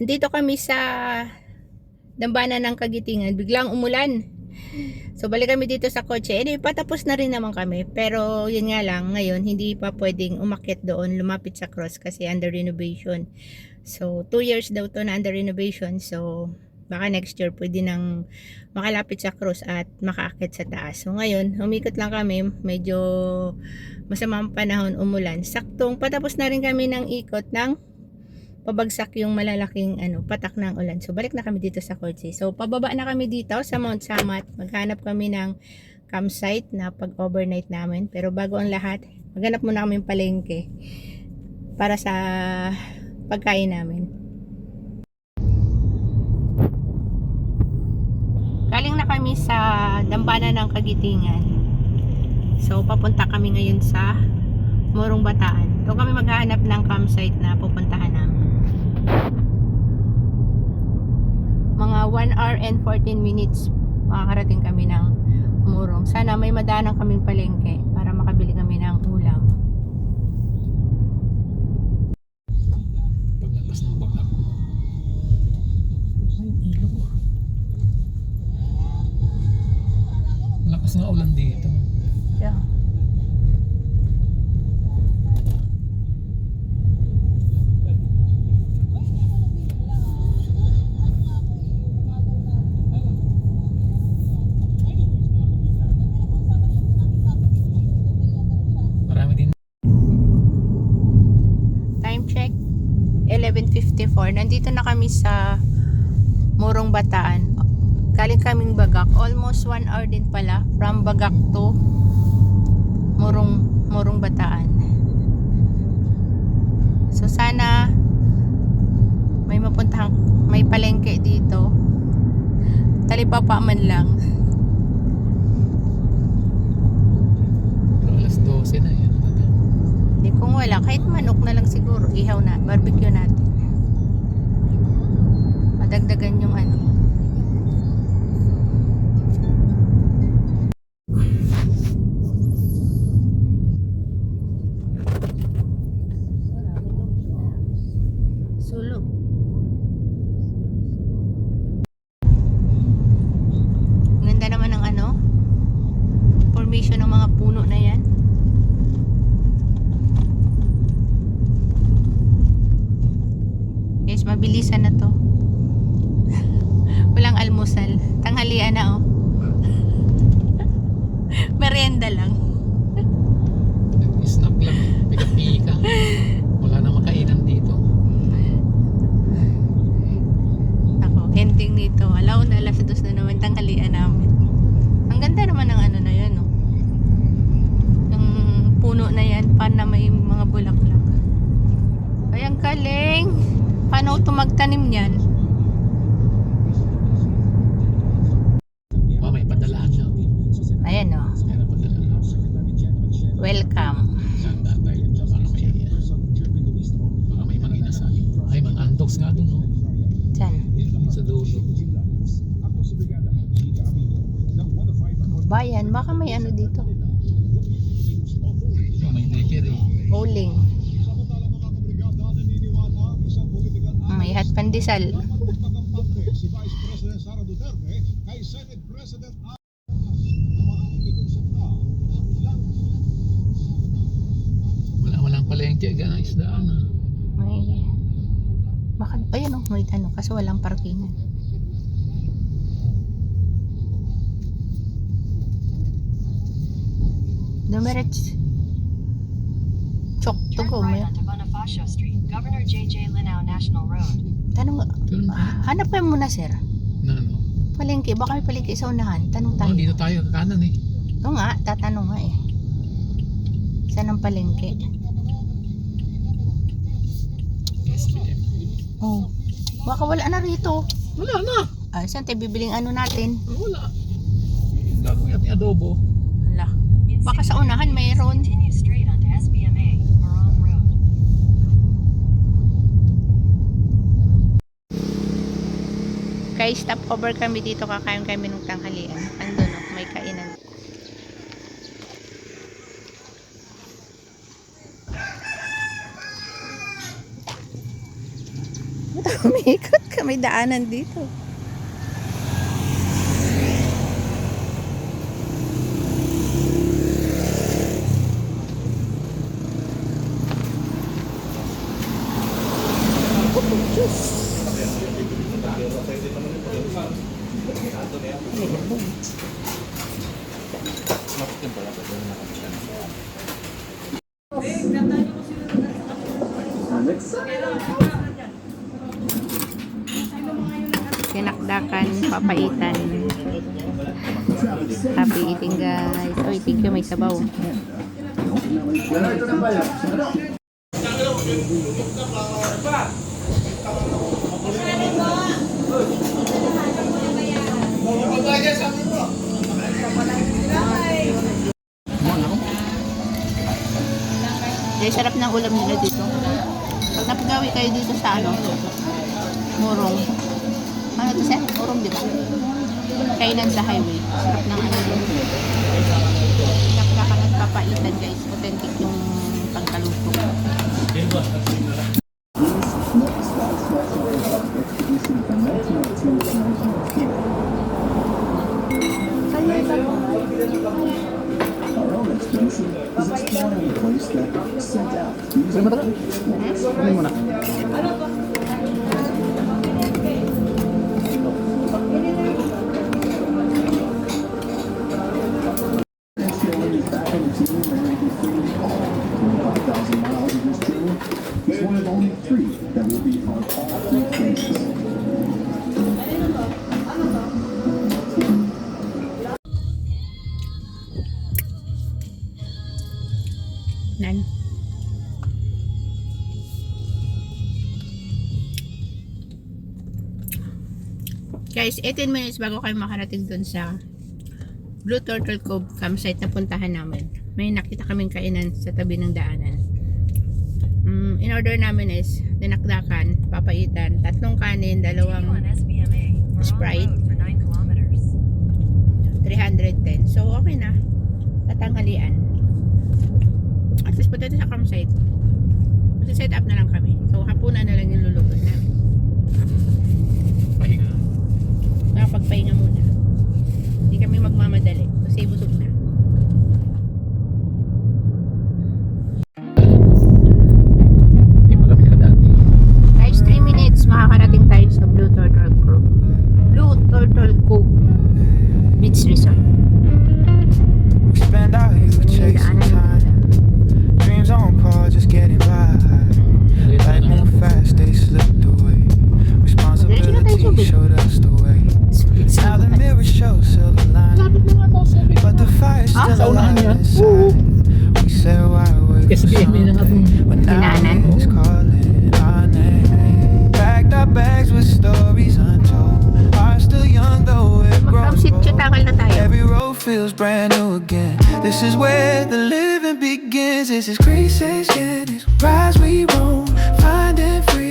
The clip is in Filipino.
Dito kami sa dambana ng Kagitingan, biglang umulan. So balik kami dito sa kotse. Anyway, patapos na rin naman kami. Pero yun nga lang, ngayon hindi pa pwedeng umakyat doon, lumapit sa cross kasi under renovation. So 2 years daw to na under renovation. So baka next year pwede nang makalapit sa cross at makaakyat sa taas. So ngayon, umikot lang kami. Medyo masamang panahon, umulan. Saktong patapos na rin kami ng ikot ng pabagsak yung malalaking patak ng ulan. So balik na kami dito sa kotse. So pababa na kami dito sa Mount Samat. Maghanap kami ng campsite na pag-overnight namin. Pero bago ang lahat, maghanap muna kami ng palengke para sa pagkain namin. Galing na kami sa dambana ng Kagitingan. So papunta kami ngayon sa Morong Bataan. So kami maghahanap ng campsite na pupuntahan namin. Mga 1 hour and 14 minutes makakarating kami ng Morong. Sana may madaanan kaming palengke para makabili kami ng ulam. Paglabas ng bakak. Ay, ilog. Lakas ng ulan dito. Yeah. Marami din. Time check 11:54. Nandito na kami sa Morong Bataan. Galing kaming Bagak. Almost 1 hour din pala from Bagak to Morong Bataan. So sana may mapuntahan, may palengke dito. Talipapa man lang. Pero alas 12 na yan. Hindi, kung wala, kahit manok na lang siguro, ihaw na, barbecue natin. Madagdagan yung sulog. Ganda naman ng formation ng mga puno na yan. Guys, mabilisan na to. Walang almusal. Tanghalian na merienda lang. Snack lang. Pika-pika. Wala na makainan dito. Ako, ending nito. Alaw na, alas 2 na naman tanghalian namin. Ang ganda naman ng na yan, no? Yung puno na yan, pan na may mga bulaklak. Ay, ang galing! Paano ito magtanim niyan? Oh, may padalaan siya. Ayan, no? May padalaan. Welcome. Sanda tayo dito. Baka may mga inasal. Ay, mga andoks nga doon, no? Diyan. Sa dulo. Bayan, baka may dito. Oh, may bakery. Uling. May hat pandesal. Walang palengke. Ganang isdaan. May baka, ayun may kaso walang parkingan. Dumiretso. Chok to go. Turn right onto Bonifacio Street, Governor J.J. Linao National Road. Tanong, hanap kayo muna, sir. Na ano? Palengke, baka may palengke sa unahan. Tanong tayo. Dito tayo kanan eh. Ito nga, tatanong nga eh. Saan ang palengke? SPM. Oh, baka wala na rito. Wala na. Ah, saan tayo bibiling ano natin? Wala. Gagawin natin adobo. Wala. Baka sa unahan mayroon. Continue straight onto SBMA, Morong Road. Guys, stop over kami dito. Kakain kami ng tanghalian. Andun oh, may kainan. Umikot ka, may daanan dito. Kinakdakan, papaitan. Happy eating guys. Oy, thank you, may sabaw. Ay, sarap ng ulam nila dito. Pag napagawi kayo dito sa ano, Morong. Ano to sir? Morong, di ba? Kainan sa highway. Sarap ng ano doon. Nakaka nagpapaitan guys. Authentic yung pagkaluto. Ano mo na? It's one of only 3 that will be on all 3 places. Nan. Guys, 18 minutes bago kayo makarating dun sa Blue Turtle Cove campsite na puntahan namin. May nakita kaming kainan sa tabi ng daanan. In order namin is dinakdakan, papaitan, 3 kanin, 2 Continue on SBMA, Morong Sprite. Road for 9 kilometers. 310. So, okay na. Tatanghalian. At least punta sa campsite. Kasi set up na lang kami. So, hapunan na lang yung luluto namin. Pahinga. Nakapagpahinga muna. Hindi kami magmamadali. Kasi busog na. Hindi pa kami nakadaan. Guys, 3 minutes makakarating tayo sa Blue Turtle Cove. Blue Turtle Cove Beach Resort. Spend our youth chasing time. Dreams on pause, just getting by. Life moved fast, they slipped away. Responsibility showed us the way. Now the mirror shows silver lining, but the fire's still sa unahan alive yan. inside. We said why wait for SBM yun ang something, but now Dinaanan. it's calling our name. Packed our bags with stories untold. Are still young though we're grown. Mag-sityo tangal na tayo. Every road feels brand new again. This is where the living begins. This is grace, yeah, this rise we roam, finding free.